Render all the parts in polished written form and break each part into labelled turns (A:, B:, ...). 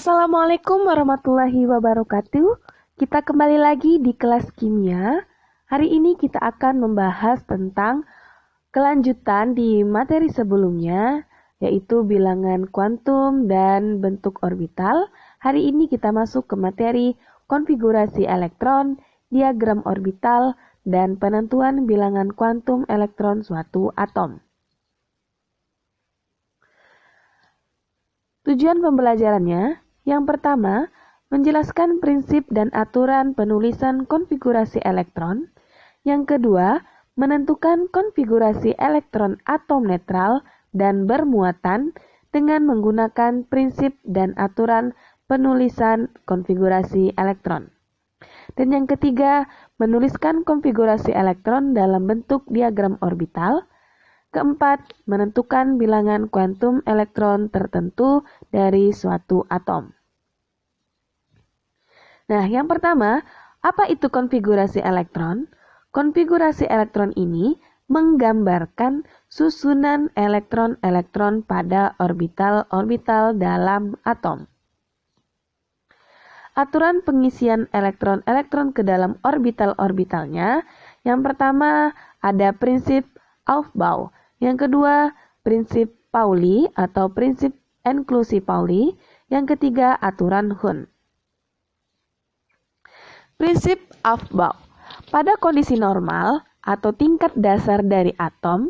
A: Assalamualaikum warahmatullahi wabarakatuh. Kita kembali lagi di kelas kimia. Hari ini kita akan membahas tentang kelanjutan di materi sebelumnya, yaitu bilangan kuantum dan bentuk orbital. Hari ini kita masuk ke materi konfigurasi elektron, diagram orbital, dan penentuan bilangan kuantum elektron suatu atom. Tujuan pembelajarannya, yang pertama, menjelaskan prinsip dan aturan penulisan konfigurasi elektron. Yang kedua, menentukan konfigurasi elektron atom netral dan bermuatan dengan menggunakan prinsip dan aturan penulisan konfigurasi elektron. Dan yang ketiga, menuliskan konfigurasi elektron dalam bentuk diagram orbital. Keempat, menentukan bilangan kuantum elektron tertentu dari suatu atom. Nah, yang pertama, apa itu konfigurasi elektron? Konfigurasi elektron ini menggambarkan susunan elektron-elektron pada orbital-orbital dalam atom. Aturan pengisian elektron-elektron ke dalam orbital-orbitalnya, yang pertama ada prinsip Aufbau. Yang kedua, prinsip Pauli atau prinsip inklusi Pauli. Yang ketiga, aturan Hund. Prinsip Aufbau. Pada kondisi normal atau tingkat dasar dari atom,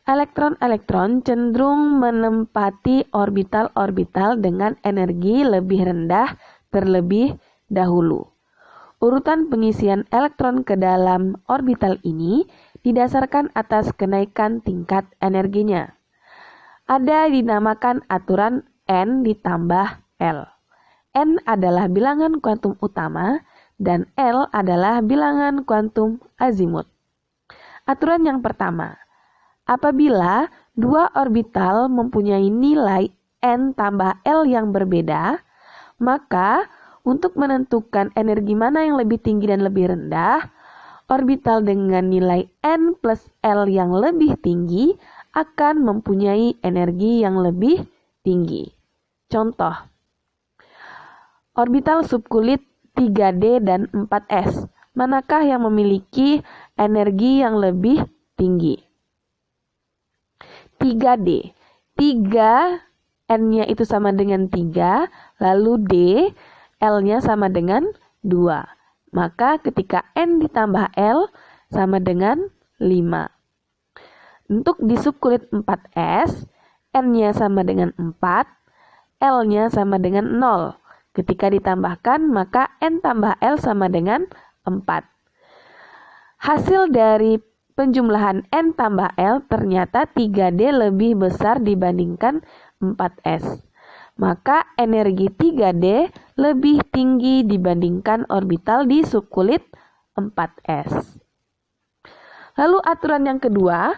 A: elektron-elektron cenderung menempati orbital-orbital dengan energi lebih rendah terlebih dahulu. Urutan pengisian elektron ke dalam orbital ini didasarkan atas kenaikan tingkat energinya. Ada dinamakan aturan N ditambah L. N adalah bilangan kuantum utama dan L adalah bilangan kuantum azimut. Aturan yang pertama, apabila dua orbital mempunyai nilai N tambah L yang berbeda, maka untuk menentukan energi mana yang lebih tinggi dan lebih rendah, orbital dengan nilai N plus L yang lebih tinggi akan mempunyai energi yang lebih tinggi. Contoh, orbital subkulit 3D dan 4S. Manakah yang memiliki energi yang lebih tinggi? 3D. 3, N-nya itu sama dengan 3, lalu D, L-nya sama dengan 2. Maka ketika N ditambah L sama dengan 5. Untuk di subkulit 4S, N-nya sama dengan 4, L-nya sama dengan 0. Ketika ditambahkan, maka N tambah L sama dengan 4. Hasil dari penjumlahan N tambah L ternyata 3D lebih besar dibandingkan 4S. Maka energi 3D lebih tinggi dibandingkan orbital di subkulit 4S. Lalu aturan yang kedua,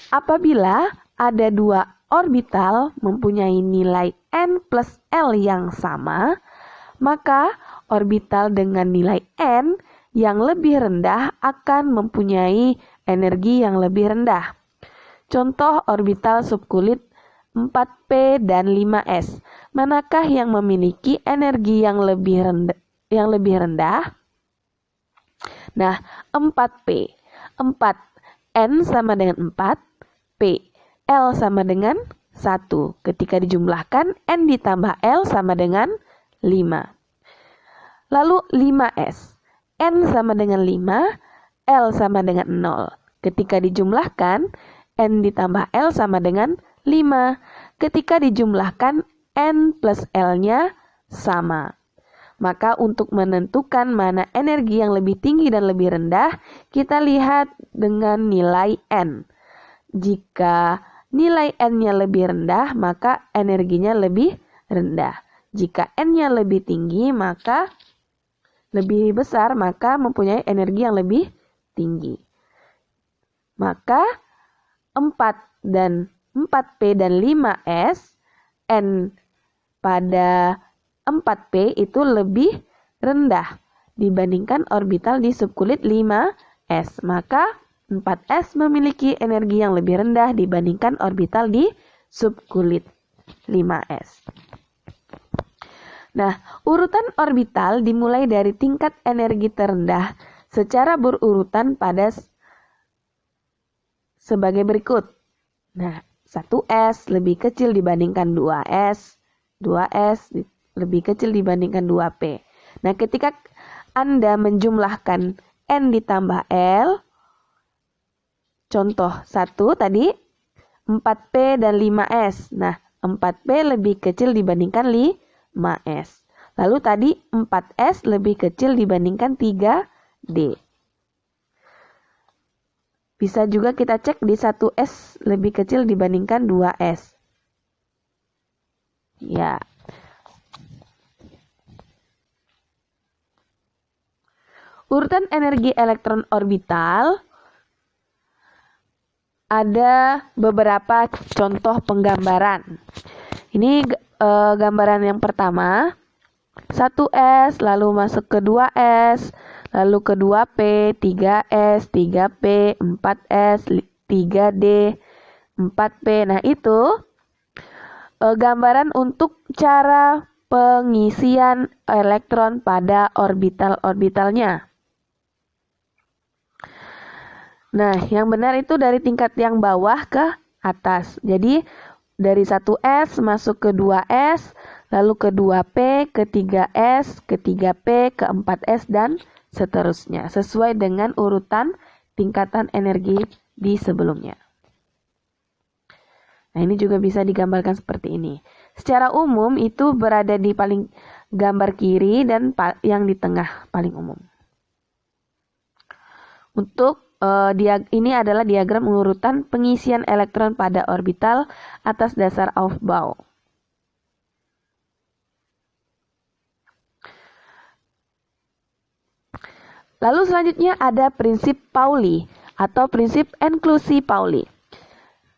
A: apabila ada dua orbital mempunyai nilai N plus L yang sama, maka orbital dengan nilai N yang lebih rendah akan mempunyai energi yang lebih rendah. Contoh orbital subkulit 4P dan 5S. Manakah yang memiliki energi yang lebih rendah? Nah, 4P. 4 N sama dengan 4, P. L sama dengan 1. Ketika dijumlahkan, N ditambah L sama dengan 5. Lalu 5S. N sama dengan 5, L sama dengan 0. Ketika dijumlahkan, N ditambah L sama dengan 5. Ketika dijumlahkan, N plus L-nya sama. Maka untuk menentukan mana energi yang lebih tinggi dan lebih rendah, kita lihat dengan nilai N. Jika nilai N-nya lebih rendah, maka energinya lebih rendah. Jika N-nya lebih tinggi, maka lebih besar, maka mempunyai energi yang lebih tinggi. Maka 4P dan 5S, N pada 4P itu lebih rendah dibandingkan orbital di subkulit 5S. Maka 4S memiliki energi yang lebih rendah dibandingkan orbital di subkulit 5S. Nah, urutan orbital dimulai dari tingkat energi terendah secara berurutan pada sebagai berikut. Nah, 1S lebih kecil dibandingkan 2S, 2S lebih kecil dibandingkan 2P. Nah, ketika Anda menjumlahkan N ditambah L, contoh 1 tadi 4P dan 5S. Nah, 4P lebih kecil dibandingkan 5S. Lalu tadi 4S lebih kecil dibandingkan 3D. Bisa juga kita cek di 1S lebih kecil dibandingkan 2S. Ya. Urutan energi elektron orbital ada beberapa contoh penggambaran. Ini gambaran yang pertama, 1S, lalu masuk ke 2S, lalu ke 2P, 3S, 3P, 4S, 3D, 4P. Nah, itu gambaran untuk cara pengisian elektron pada orbital-orbitalnya. Nah, yang benar itu dari tingkat yang bawah ke atas. Jadi, dari 1S masuk ke 2S, lalu ke 2P, ke 3S, ke 3P, ke 4S, dan seterusnya. Sesuai dengan urutan tingkatan energi di sebelumnya. Nah, ini juga bisa digambarkan seperti ini. Secara umum itu berada di paling gambar kiri dan yang di tengah paling umum. Untuk ini adalah diagram urutan pengisian elektron pada orbital atas dasar Aufbau. Lalu selanjutnya ada prinsip Pauli atau prinsip eksklusi Pauli.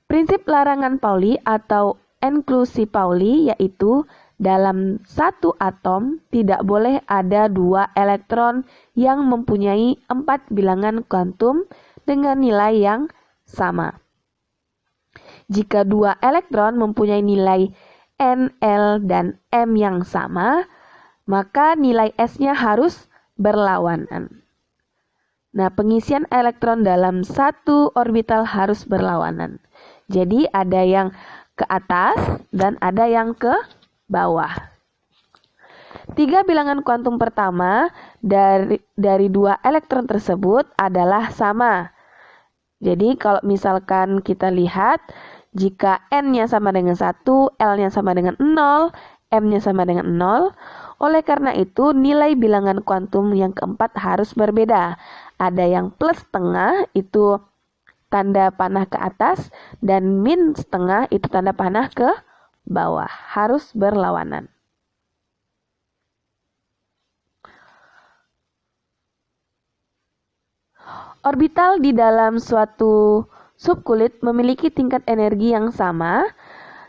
A: Prinsip larangan Pauli atau eksklusi Pauli yaitu dalam satu atom tidak boleh ada 2 elektron yang mempunyai 4 bilangan kuantum dengan nilai yang sama. Jika 2 elektron mempunyai nilai N, L, dan M yang sama, maka nilai S-nya harus berlawanan. Nah, pengisian elektron dalam satu orbital harus berlawanan. Jadi ada yang ke atas dan ada yang ke bawah. 3 bilangan kuantum pertama dari 2 elektron tersebut adalah sama. Jadi kalau misalkan kita lihat jika N-nya sama dengan 1, L-nya sama dengan 0, M-nya sama dengan 0, oleh karena itu nilai bilangan kuantum yang keempat harus berbeda. Ada yang plus setengah itu tanda panah ke atas dan min setengah itu tanda panah ke bawah. Harus berlawanan. Orbital di dalam suatu subkulit memiliki tingkat energi yang sama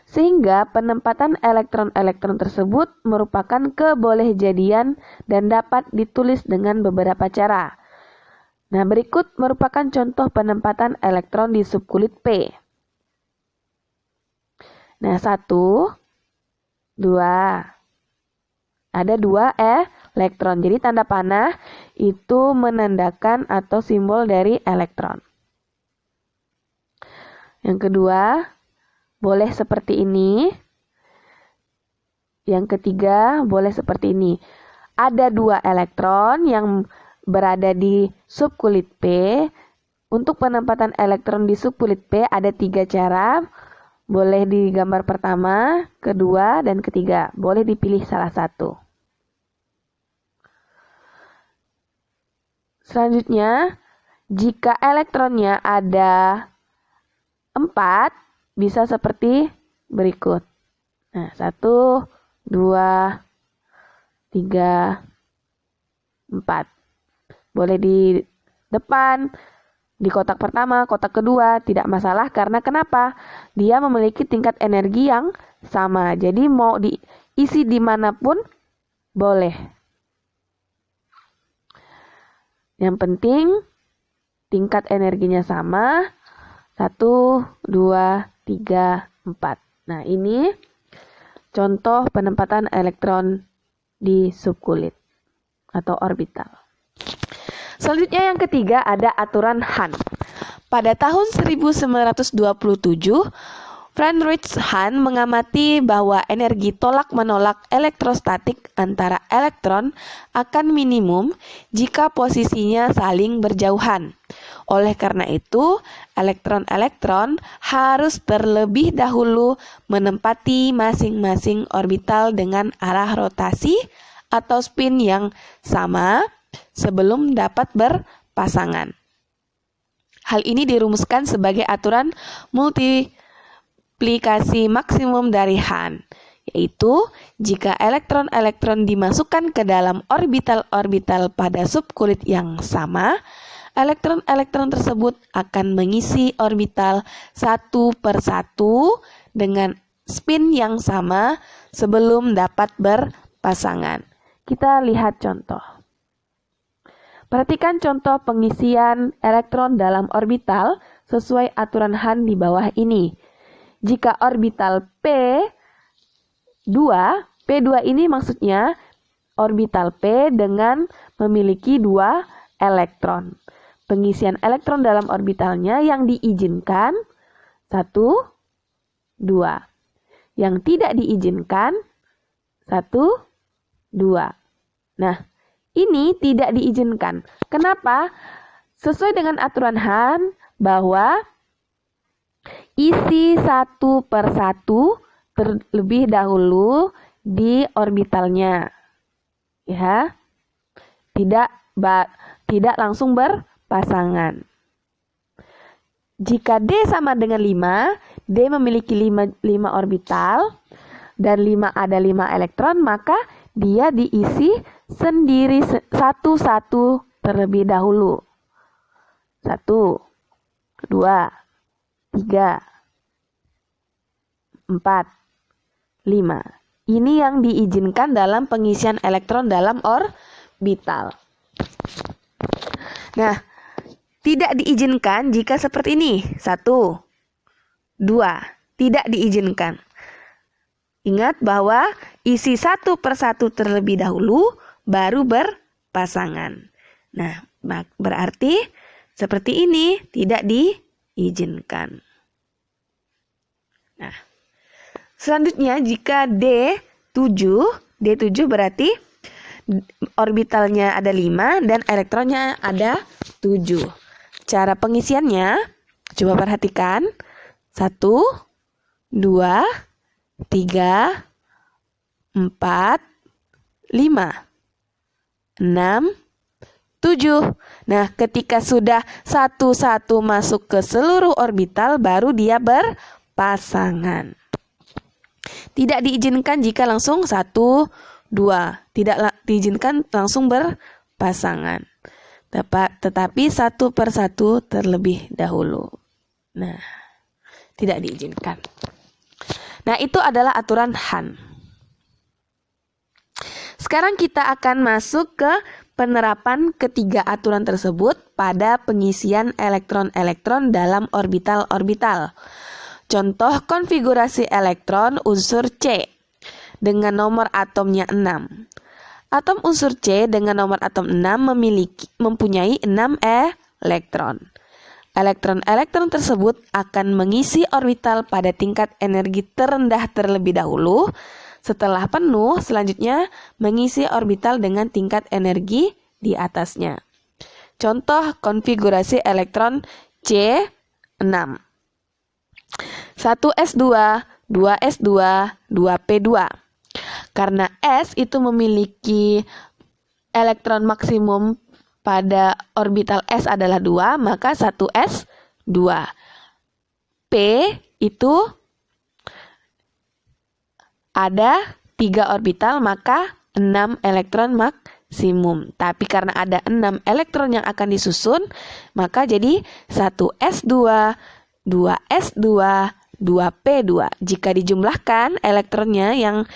A: sehingga penempatan elektron-elektron tersebut merupakan kebolehjadian dan dapat ditulis dengan beberapa cara. Nah, berikut merupakan contoh penempatan elektron di subkulit P. Nah, 1, 2. Ada 2 elektron. Jadi tanda panah itu menandakan atau simbol dari elektron. Yang kedua, boleh seperti ini. Yang ketiga, boleh seperti ini. Ada 2 elektron yang berada di subkulit P. Untuk penempatan elektron di subkulit P ada 3 cara. Boleh di gambar pertama, kedua, dan ketiga. Boleh dipilih salah satu. Selanjutnya, jika elektronnya ada 4, bisa seperti berikut. Nah, 1, 2, 3, 4. Boleh di depan, di kotak pertama, kotak kedua, tidak masalah karena kenapa? Dia memiliki tingkat energi yang sama. Jadi mau diisi dimanapun boleh. Yang penting tingkat energinya sama. 1, 2, 3, 4. Nah, ini contoh penempatan elektron di subkulit atau orbital. Selanjutnya yang ketiga ada aturan Hahn. Pada tahun 1927, Friedrich Hahn mengamati bahwa energi tolak-menolak elektrostatik antara elektron akan minimum jika posisinya saling berjauhan. Oleh karena itu, elektron-elektron harus terlebih dahulu menempati masing-masing orbital dengan arah rotasi atau spin yang sama sebelum dapat berpasangan. Hal ini dirumuskan sebagai aturan multiplikasi maksimum dari Hahn, yaitu jika elektron-elektron dimasukkan ke dalam orbital-orbital pada subkulit yang sama, elektron-elektron tersebut akan mengisi orbital satu per satu dengan spin yang sama sebelum dapat berpasangan. Kita lihat contoh. Perhatikan contoh pengisian elektron dalam orbital sesuai aturan Hahn di bawah ini. Jika orbital P2 ini maksudnya orbital P dengan memiliki 2 elektron. Pengisian elektron dalam orbitalnya yang diizinkan 1, 2. Yang tidak diizinkan 1, 2. Nah, ini tidak diizinkan. Kenapa? Sesuai dengan aturan Hahn bahwa isi satu per satu terlebih dahulu di orbitalnya. Ya. Tidak langsung berpasangan. Jika D sama dengan 5, D memiliki 5 orbital dan ada 5 elektron, maka dia diisi sendiri satu-satu terlebih dahulu. 1, 2, 3, 4, 5. Ini yang diizinkan dalam pengisian elektron dalam orbital. Nah, tidak diizinkan jika seperti ini. 1, 2, tidak diizinkan. Ingat bahwa isi satu per satu terlebih dahulu, baru berpasangan. Nah, berarti seperti ini tidak diizinkan. Nah, selanjutnya jika D7 berarti orbitalnya ada 5 dan elektronnya ada 7. Cara pengisiannya, coba perhatikan. 1, 2, 3, 4, 5, 6, 7. Nah, ketika sudah satu-satu masuk ke seluruh orbital, baru dia berpasangan. Tidak diizinkan jika langsung 1, 2. Tidak diizinkan langsung berpasangan. Tetapi satu per satu terlebih dahulu. Nah, tidak diizinkan. Nah, itu adalah aturan Hahn. Sekarang kita akan masuk ke penerapan ketiga aturan tersebut pada pengisian elektron-elektron dalam orbital-orbital. Contoh konfigurasi elektron unsur C dengan nomor atomnya 6. Atom unsur C dengan nomor atom 6 mempunyai 6 elektron. Elektron-elektron tersebut akan mengisi orbital pada tingkat energi terendah terlebih dahulu. Setelah penuh, selanjutnya mengisi orbital dengan tingkat energi di atasnya. Contoh konfigurasi elektron C6. 1s2, 2s2, 2p2. Karena S itu memiliki elektron maksimum pada orbital S adalah 2, maka 1s2. P itu ada 3 orbital, maka 6 elektron maksimum. Tapi karena ada 6 elektron yang akan disusun, maka jadi 1s2, 2s2, 2p2. Jika dijumlahkan elektronnya yang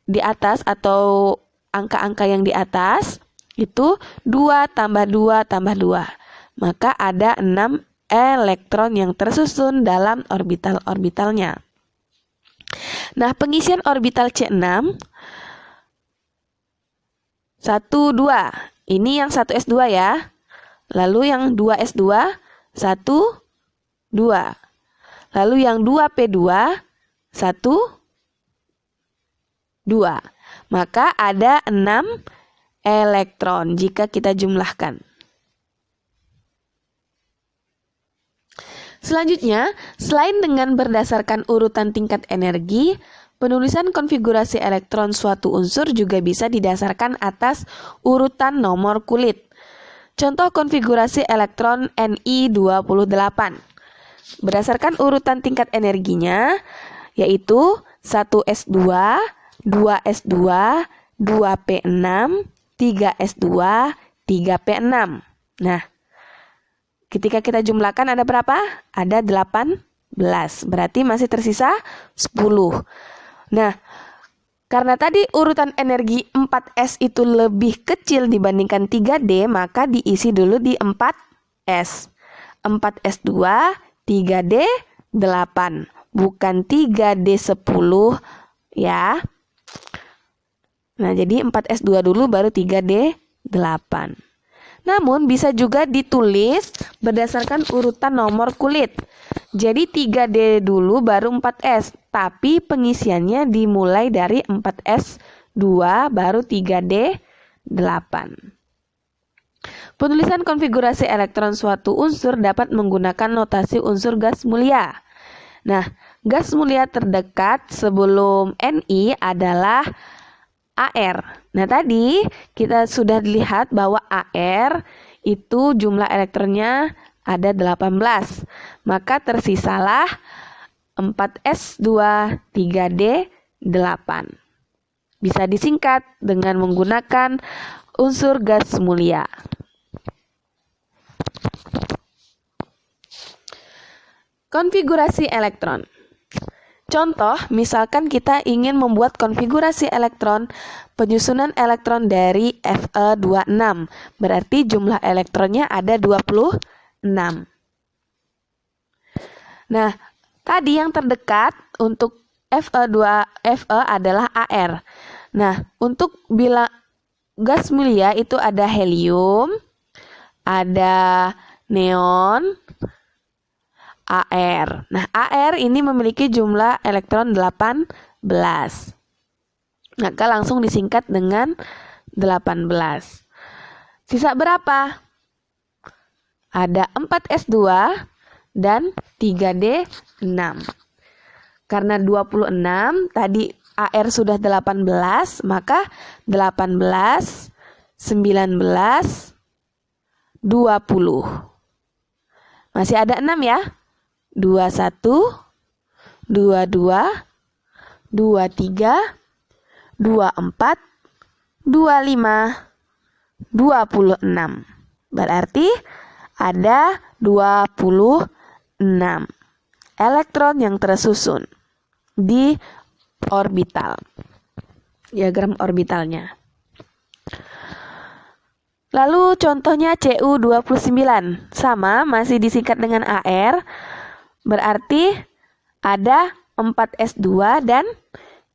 A: di atas atau angka-angka yang di atas, itu 2 tambah 2 tambah 2. Maka ada 6 elektron yang tersusun dalam orbital-orbitalnya. Nah, pengisian orbital C6 1, 2. Ini yang 1s2 ya. Lalu yang 2s2, 1, 2. Lalu yang 2p2, 1, 2. Maka ada 6 elektron jika kita jumlahkan. Selanjutnya, selain dengan berdasarkan urutan tingkat energi, penulisan konfigurasi elektron suatu unsur juga bisa didasarkan atas urutan nomor kulit. Contoh konfigurasi elektron Ni28. Berdasarkan urutan tingkat energinya, yaitu 1s2, 2s2, 2p6, 3s2, 3p6. Nah, ketika kita jumlahkan ada berapa? Ada 18. Berarti masih tersisa 10. Nah, karena tadi urutan energi 4S itu lebih kecil dibandingkan 3D, maka diisi dulu di 4S. 4S2, 3D, 8. Bukan 3D 10 ya. Nah, jadi 4S2 dulu baru 3D 8. Namun bisa juga ditulis berdasarkan urutan nomor kulit. Jadi 3D dulu baru 4S, tapi pengisiannya dimulai dari 4S2 baru 3D 8. Penulisan konfigurasi elektron suatu unsur dapat menggunakan notasi unsur gas mulia. Nah, gas mulia terdekat sebelum Ni adalah AR. Nah, tadi kita sudah lihat bahwa AR itu jumlah elektronnya ada 18. Maka tersisalah 4S2 3D 8. Bisa disingkat dengan menggunakan unsur gas mulia. Konfigurasi elektron. Contoh, misalkan kita ingin membuat konfigurasi elektron penyusunan elektron dari Fe26. Berarti jumlah elektronnya ada 26. Nah, tadi yang terdekat untuk Fe adalah AR. Nah, untuk bila gas mulia itu ada helium, ada neon, AR. Nah, AR ini memiliki jumlah elektron 18. Maka langsung disingkat dengan 18. Sisa berapa? Ada 4S2 dan 3D 6. Karena 26 tadi AR sudah 18, maka 18, 19, 20. Masih ada 6 ya? 21, 22, 23, 24, 25, 26. Berarti ada 26 elektron yang tersusun di orbital. Diagram orbitalnya. Lalu contohnya Cu29. Sama, masih disingkat dengan AR. Berarti ada 4S2 dan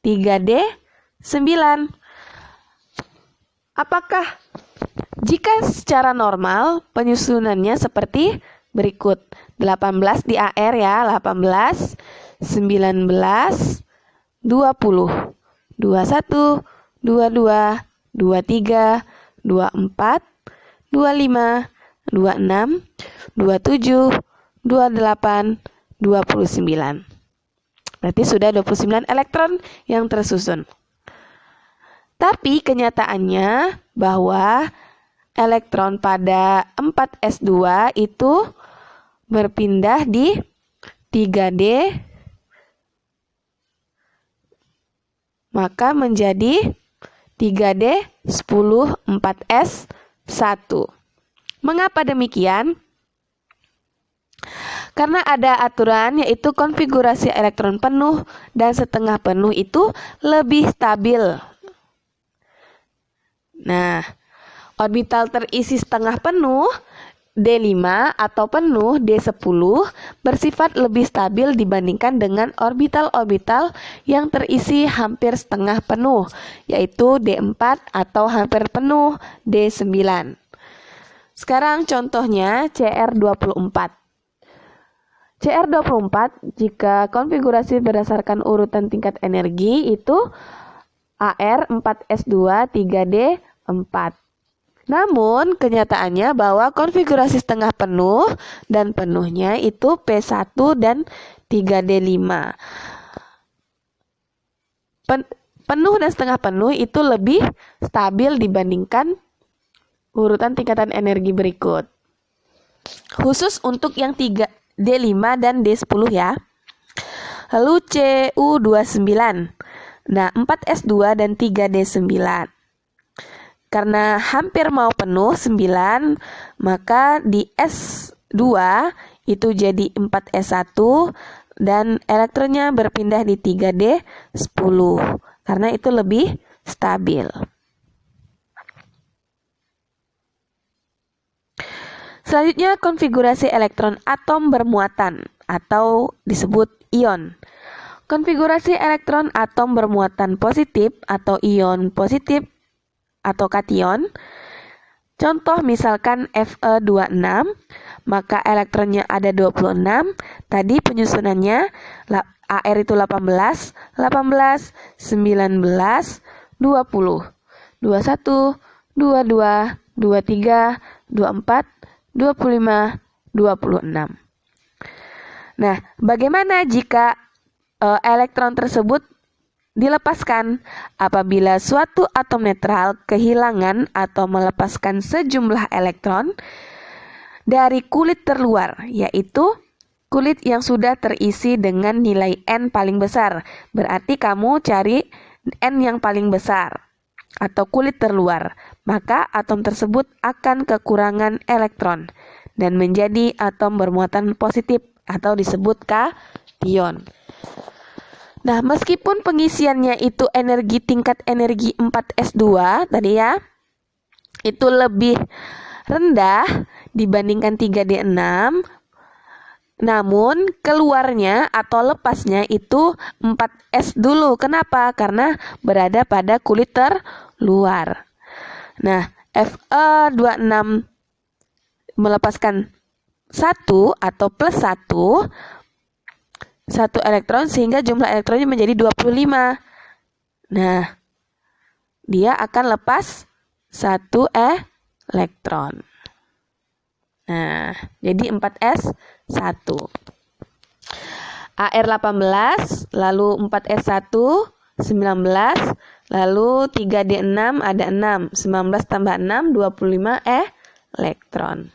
A: 3D 9. Apakah jika secara normal penyusunannya seperti berikut. 18 di AR ya, 18, 19, 20, 21, 22, 23, 24, 25, 26, 27, 28, 29. Berarti sudah 29 elektron yang tersusun. Tapi kenyataannya bahwa elektron pada 4S2 itu berpindah di 3D, maka menjadi 3D 10 4S1. Mengapa demikian? Karena ada aturan yaitu konfigurasi elektron penuh dan setengah penuh itu lebih stabil. Nah, orbital terisi setengah penuh D5 atau penuh D10 bersifat lebih stabil dibandingkan dengan orbital-orbital yang terisi hampir setengah penuh, yaitu D4 atau hampir penuh D9. Sekarang contohnya CR24. CR24 jika konfigurasi berdasarkan urutan tingkat energi itu AR 4S2 3D4. Namun, kenyataannya bahwa konfigurasi setengah penuh dan penuhnya itu P1 dan 3D5. Penuh dan setengah penuh itu lebih stabil dibandingkan urutan tingkatan energi berikut. Khusus untuk yang 3D5 dan D10 ya. Lalu CU29. Nah, 4S2 dan 3D9. Karena hampir mau penuh 9, maka di S2 itu jadi 4S1 dan elektronnya berpindah di 3D10 karena itu lebih stabil. Selanjutnya konfigurasi elektron atom bermuatan atau disebut ion. Konfigurasi elektron atom bermuatan positif atau ion positif atau kation. Contoh misalkan Fe26, maka elektronnya ada 26. Tadi penyusunannya AR itu 18, 18, 19, 20, 21, 22, 23, 24, 25, 26. Nah, bagaimana jika elektron tersebut dilepaskan? Apabila suatu atom netral kehilangan atau melepaskan sejumlah elektron dari kulit terluar, yaitu kulit yang sudah terisi dengan nilai N paling besar. Berarti kamu cari N yang paling besar atau kulit terluar, maka atom tersebut akan kekurangan elektron dan menjadi atom bermuatan positif atau disebut kation. Nah, meskipun pengisiannya itu energi tingkat energi 4S2 tadi ya, itu lebih rendah dibandingkan 3D6, namun keluarnya atau lepasnya itu 4S dulu. Kenapa? Karena berada pada kulit terluar. Nah, Fe26 melepaskan 1 atau plus 1 elektron sehingga jumlah elektronnya menjadi 25. Nah, dia akan lepas 1 elektron. Nah, jadi 4S1. AR18, lalu 4S1, 19, lalu 3D6 ada 6. 19 tambah 6, 25 elektron.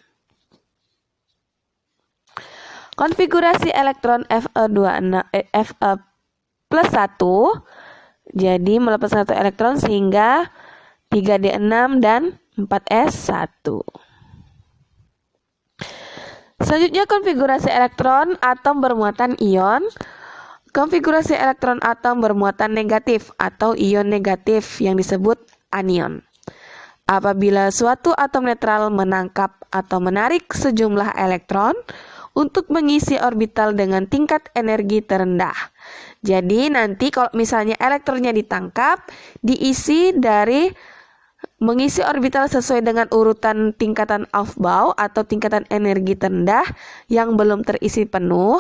A: Konfigurasi elektron Fe plus 1 jadi melepaskan 1 elektron sehingga 3D6 dan 4S1. Selanjutnya konfigurasi elektron atom bermuatan ion. Konfigurasi elektron atom bermuatan negatif atau ion negatif yang disebut anion. Apabila suatu atom netral menangkap atau menarik sejumlah elektron untuk mengisi orbital dengan tingkat energi terendah. Jadi nanti kalau misalnya elektronnya ditangkap, diisi dari mengisi orbital sesuai dengan urutan tingkatan Aufbau atau tingkatan energi terendah yang belum terisi penuh,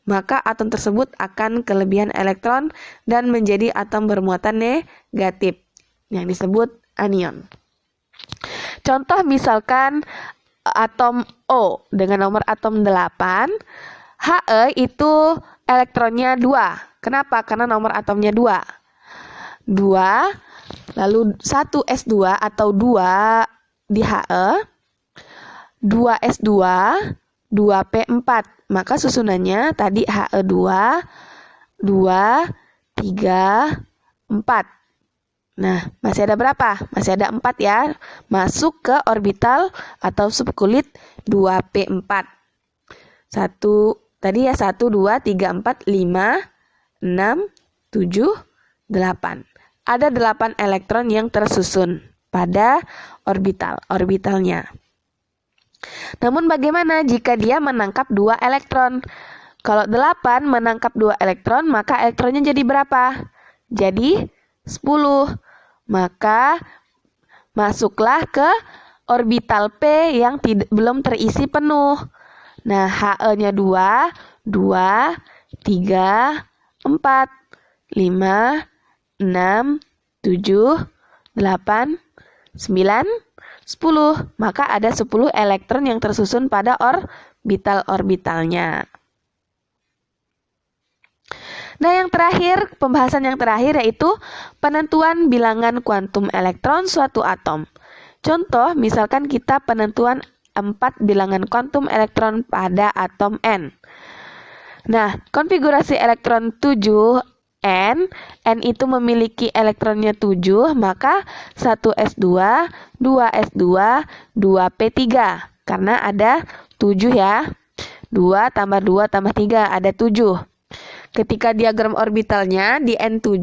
A: maka atom tersebut akan kelebihan elektron dan menjadi atom bermuatan negatif yang disebut anion. Contoh misalkan atom O dengan nomor atom 8, He itu elektronnya 2. Kenapa? Karena nomor atomnya 2. 2, lalu 1S2 atau 2 di He, 2S2, 2P4. Maka susunannya tadi He2, 2, 3, 4. Nah, masih ada berapa? Masih ada 4 ya. Masuk ke orbital atau subkulit 2P4. 1, tadi ya 1, 2, 3, 4, 5, 6, 7, 8. Ada 8 elektron yang tersusun pada orbitalnya. Namun bagaimana jika dia menangkap 2 elektron? Kalau 8 menangkap 2 elektron, maka elektronnya jadi berapa? Jadi 10. Maka masuklah ke orbital P yang belum terisi penuh. Nah, He-nya 2, 2, 3, 4, 5, 6, 7, 8, 9, 10. Maka ada 10 elektron yang tersusun pada orbital-orbitalnya. Nah, yang terakhir, pembahasan yang terakhir yaitu penentuan bilangan kuantum elektron suatu atom. Contoh, misalkan kita penentuan 4 bilangan kuantum elektron pada atom N. Nah, konfigurasi elektron 7N, N itu memiliki elektronnya 7, maka 1s2, 2s2, 2p3. Karena ada 7 ya. 2 tambah 2 tambah 3, ada 7. Ketika diagram orbitalnya di N7,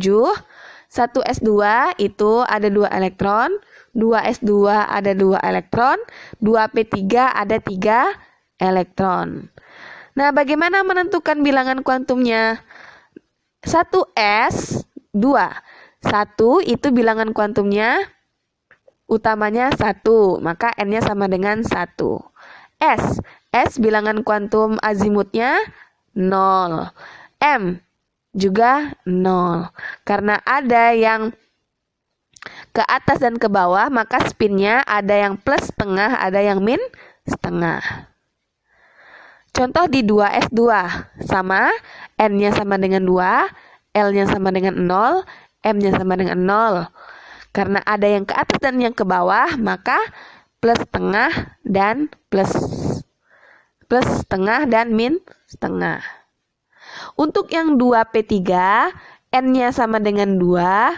A: 1s2 itu ada 2 elektron, 2s2 ada 2 elektron, 2p3 ada 3 elektron. Nah, bagaimana menentukan bilangan kuantumnya? 1s, 2. 1 itu bilangan kuantumnya utamanya 1, maka N-nya sama dengan 1. S bilangan kuantum azimutnya 0. M juga 0. Karena ada yang ke atas dan ke bawah, maka spinnya ada yang plus setengah, ada yang min setengah. Contoh di 2s2 sama N-nya sama dengan 2, L-nya sama dengan 0, M-nya sama dengan 0. Karena ada yang ke atas dan yang ke bawah, maka plus setengah dan plus setengah dan min setengah. Untuk yang 2p3, N-nya sama dengan 2.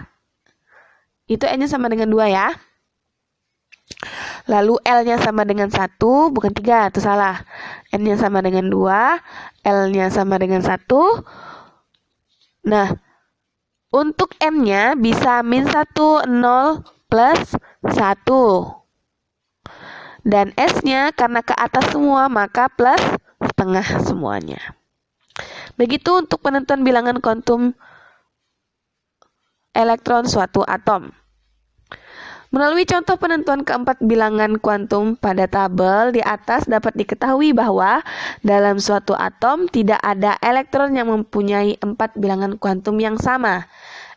A: Itu N-nya sama dengan 2 ya. Lalu L-nya sama dengan 1, bukan 3, itu salah. N-nya sama dengan 2, L-nya sama dengan 1. Nah, untuk M-nya bisa min 1, 0, plus 1. Dan S-nya karena ke atas semua, maka plus setengah semuanya. Begitu untuk penentuan bilangan kuantum elektron suatu atom. Melalui contoh penentuan keempat bilangan kuantum pada tabel di atas dapat diketahui bahwa dalam suatu atom tidak ada elektron yang mempunyai 4 bilangan kuantum yang sama.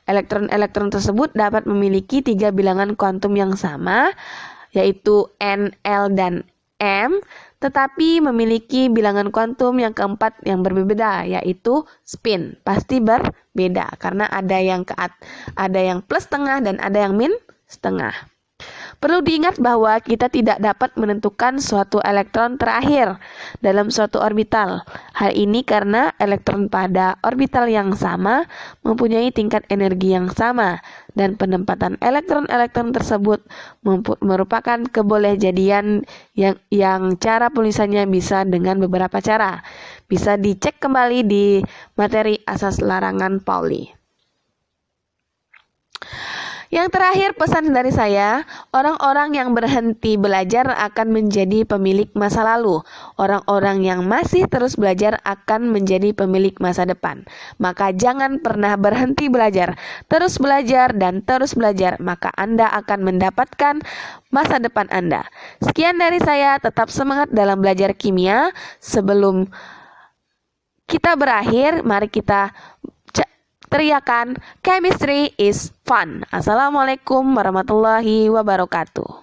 A: Elektron-elektron tersebut dapat memiliki 3 bilangan kuantum yang sama, yaitu N, L, dan M, tetapi memiliki bilangan kuantum yang keempat yang berbeda, yaitu spin. Pasti berbeda karena ada yang plus setengah dan ada yang min setengah. Perlu diingat bahwa kita tidak dapat menentukan suatu elektron terakhir dalam suatu orbital. Hal ini karena elektron pada orbital yang sama mempunyai tingkat energi yang sama dan penempatan elektron-elektron tersebut merupakan kebolehjadian yang cara penulisannya bisa dengan beberapa cara. Bisa dicek kembali di materi asas larangan Pauli. Yang terakhir, pesan dari saya, orang-orang yang berhenti belajar akan menjadi pemilik masa lalu. Orang-orang yang masih terus belajar akan menjadi pemilik masa depan. Maka jangan pernah berhenti belajar. Terus belajar dan terus belajar, maka Anda akan mendapatkan masa depan Anda. Sekian dari saya, tetap semangat dalam belajar kimia. Sebelum kita berakhir, mari kita teriakan chemistry is fun. Assalamualaikum warahmatullahi wabarakatuh.